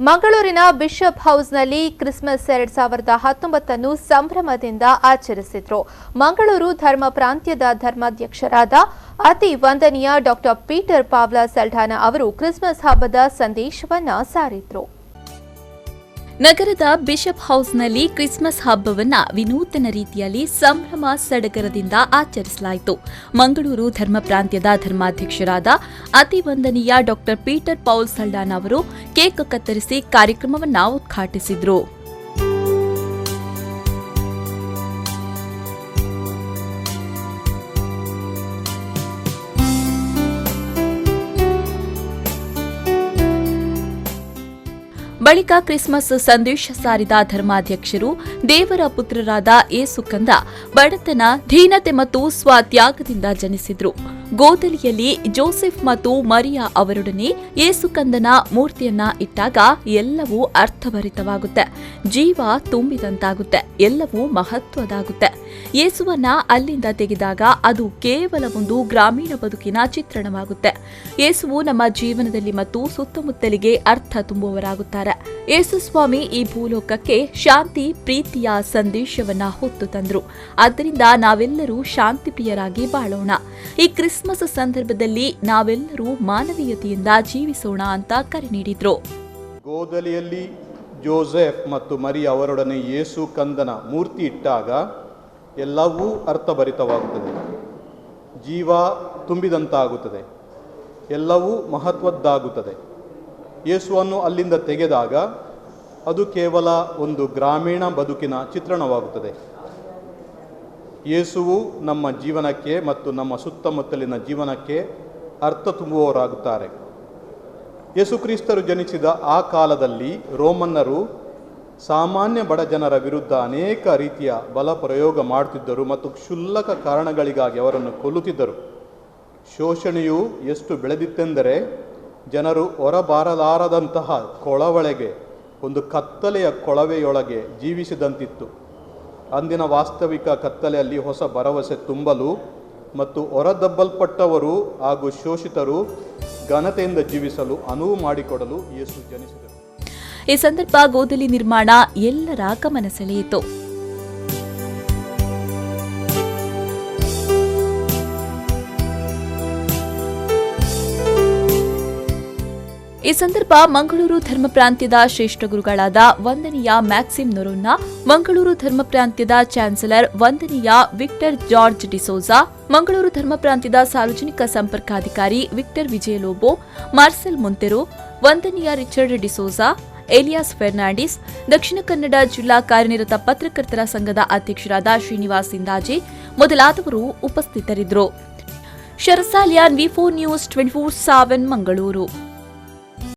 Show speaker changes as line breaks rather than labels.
ಮಂಗಳೂರಿನ ಬಿಷಪ್ ಹೌಸ್ನಲ್ಲಿ ಕ್ರಿಸ್ಮಸ್ 2019 ಸಂಭ್ರಮದಿಂದ ಆಚರಿಸಿದ್ರು. ಮಂಗಳೂರು ಧರ್ಮ ಪ್ರಾಂತ್ಯದ ಧರ್ಮಾಧ್ಯಕ್ಷರಾದ ಅತಿ ವಂದನೀಯ ಡಾ ಪೀಟರ್ ಪಾವ್ಲ ಸಲ್ಡಾನಾ ಅವರು ಕ್ರಿಸ್ಮಸ್ ಹಬ್ಬದ ಸಂದೇಶವನ್ನ ಸಾರಿದ್ರು.
ನಗರದ ಬಿಷಪ್ ಹೌಸ್ನಲ್ಲಿ ಕ್ರಿಸ್ಮಸ್ ಹಬ್ಬವನ್ನು ವಿನೂತನ ರೀತಿಯಲ್ಲಿ ಸಂಭ್ರಮ ಸಡಗರದಿಂದ ಆಚರಿಸಲಾಯಿತು. ಮಂಗಳೂರು ಧರ್ಮ ಪ್ರಾಂತ್ಯದ ಧರ್ಮಾಧ್ಯಕ್ಷರಾದ ಅತಿ ವಂದನೀಯ ಡಾ ಪೀಟರ್ ಪೌಲ್ ಸಲ್ಡಾನಾ ಅವರು ಕೇಕ್ ಕತ್ತರಿಸಿ ಕಾರ್ಯಕ್ರಮವನ್ನು ಉದ್ಘಾಟಿಸಿದರು. ಬಳಿಕ ಕ್ರಿಸ್ಮಸ್ ಸಂದೇಶ ಸಾರಿದ ಧರ್ಮಾಧ್ಯಕ್ಷರು ದೇವರ ಪುತ್ರರಾದ ಯೇಸು ಕಂದ ಬಡತನ, ದೀನತೆ ಮತ್ತು ಸ್ವತ್ಯಾಗದಿಂದ ಜನಿಸಿದ್ರು. ಗೋದಲಿಯಲ್ಲಿ ಜೋಸೆಫ್ ಮತ್ತು ಮರಿಯಾ ಅವರೊಡನೆ ಯೇಸು ಕಂದನ ಮೂರ್ತಿಯನ್ನ ಇಟ್ಟಾಗ ಎಲ್ಲವೂ ಅರ್ಥಭರಿತವಾಗುತ್ತೆ, ಜೀವ ತುಂಬಿದಂತಾಗುತ್ತೆ, ಎಲ್ಲವೂ ಮಹತ್ವದಾಗುತ್ತೆ. ಯೇಸುವನ್ನ ಅಲ್ಲಿಂದ ತೆಗೆದಾಗ ಅದು ಕೇವಲ ಒಂದು ಗ್ರಾಮೀಣ ಬದುಕಿನ ಚಿತ್ರಣವಾಗುತ್ತೆ. ಯೇಸುವು ನಮ್ಮ ಜೀವನದಲ್ಲಿ ಮತ್ತು ಸುತ್ತಮುತ್ತಲಿಗೆ ಅರ್ಥ ತುಂಬುವವರಾಗುತ್ತಾರೆ. ಯೇಸು ಸ್ವಾಮಿ ಈ ಭೂಲೋಕಕ್ಕೆ ಶಾಂತಿ, ಪ್ರೀತಿಯ ಸಂದೇಶವನ್ನ ಹೊತ್ತು ತಂದ್ರು. ಆದ್ದರಿಂದ ನಾವೆಲ್ಲರೂ ಶಾಂತಿಪ್ರಿಯರಾಗಿ ಬಾಳೋಣ. ಈ ಕ್ರಿಸ್ಮಸ್ ಸಂದರ್ಭದಲ್ಲಿ ನಾವೆಲ್ಲರೂ ಮಾನವೀಯತೆಯಿಂದ ಜೀವಿಸೋಣ ಅಂತ ಕರೆ ನೀಡಿದ್ರು.
ಗೋದಲಿಯಲ್ಲಿ ಜೋಸೆಫ್ ಮತ್ತು ಮರಿಯಾ ಅವರೊಡನೆ ಯೇಸು ಕಂದನ ಮೂರ್ತಿ ಇಟ್ಟಾಗ ಎಲ್ಲವೂ ಅರ್ಥಭರಿತವಾಗುತ್ತದೆ, ಜೀವ ತುಂಬಿದಂತಾಗುತ್ತದೆ, ಎಲ್ಲವೂ ಮಹತ್ವದ್ದಾಗುತ್ತದೆ. ಯೇಸುವನ್ನು ಅಲ್ಲಿಂದ ತೆಗೆದಾಗ ಅದು ಕೇವಲ ಒಂದು ಗ್ರಾಮೀಣ ಬದುಕಿನ ಚಿತ್ರಣವಾಗುತ್ತದೆ. ಯೇಸುವು ನಮ್ಮ ಜೀವನಕ್ಕೆ ಮತ್ತು ನಮ್ಮ ಸುತ್ತಮುತ್ತಲಿನ ಜೀವನಕ್ಕೆ ಅರ್ಥ ತುಂಬುವವರಾಗುತ್ತಾರೆ. ಯೇಸು ಕ್ರಿಸ್ತರು ಜನಿಸಿದ ಆ ಕಾಲದಲ್ಲಿ ರೋಮನ್ನರು ಸಾಮಾನ್ಯ ಬಡ ಜನರ ವಿರುದ್ಧ ಅನೇಕ ರೀತಿಯ ಬಲ ಪ್ರಯೋಗ ಮಾಡುತ್ತಿದ್ದರು ಮತ್ತು ಕ್ಷುಲ್ಲಕ ಕಾರಣಗಳಿಗಾಗಿ ಅವರನ್ನು ಕೊಲ್ಲುತ್ತಿದ್ದರು. ಶೋಷಣೆಯು ಎಷ್ಟು ಬೆಳೆದಿತ್ತೆಂದರೆ ಜನರು ಹೊರಬಾರಲಾರದಂತಹ ಕೊಳವಳೆಗೆ, ಒಂದು ಕತ್ತಲೆಯ ಕೊಳವೆಯೊಳಗೆ ಜೀವಿಸಿದಂತಿತ್ತು. ಅಂದಿನ ವಾಸ್ತವಿಕ ಕತ್ತಲೆಯಲ್ಲಿ ಹೊಸ ಭರವಸೆ ತುಂಬಲು ಮತ್ತು ಹೊರದಬ್ಬಲ್ಪಟ್ಟವರು ಹಾಗೂ ಶೋಷಿತರು ಘನತೆಯಿಂದ ಜೀವಿಸಲು ಅನುವು ಮಾಡಿಕೊಡಲು ಯೇಸು ಜನಿಸಿದರು.
ಈ ಸಂದರ್ಭ ಗೋದಲಿ ನಿರ್ಮಾಣ ಎಲ್ಲರ ಗಮನ ಸೆಳೆಯಿತು. ಈ ಸಂದರ್ಭ ಮಂಗಳೂರು ಧರ್ಮ ಪ್ರಾಂತ್ಯದ ಶ್ರೇಷ್ಠ ಗುರುಗಳಾದ ವಂದನೀಯ ಮ್ಯಾಕ್ಸಿಮ್ ನೊರೊನ್ನ, ಮಂಗಳೂರು ಧರ್ಮ ಪ್ರಾಂತ್ಯದ ಚಾನ್ಸಲರ್ ವಂದನೀಯ ವಿಕ್ಟರ್ ಜಾರ್ಜ್ ಡಿಸೋಜಾ, ಮಂಗಳೂರು ಧರ್ಮ ಪ್ರಾಂತ್ಯದ ಸಾರ್ವಜನಿಕ ಸಂಪರ್ಕಾಧಿಕಾರಿ ವಿಕ್ಟರ್ ವಿಜಯಲೋಬೋ, ಮಾರ್ಸೆಲ್ ಮೊಂತೆರೋ, ವಂದನೀಯ ರಿಚರ್ಡ್ ಡಿಸೋಜಾ, ಎಲಿಯಾಸ್ ಫೆರ್ನಾಂಡಿಸ್, ದಕ್ಷಿಣ ಕನ್ನಡ ಜಿಲ್ಲಾ ಕಾರ್ಯನಿರತ ಪತ್ರಕರ್ತರ ಸಂಘದ ಅಧ್ಯಕ್ಷರಾದ ಶ್ರೀನಿವಾಸ್ ಸಿಂದಾಜೆ ಮೊದಲಾದವರು ಉಪಸ್ಥಿತರಿದ್ದರು. ಶರಸಾಲಿಯಾನ್, ವಿ4 ನ್ಯೂಸ್ 24/7 ಮಂಗಳೂರು.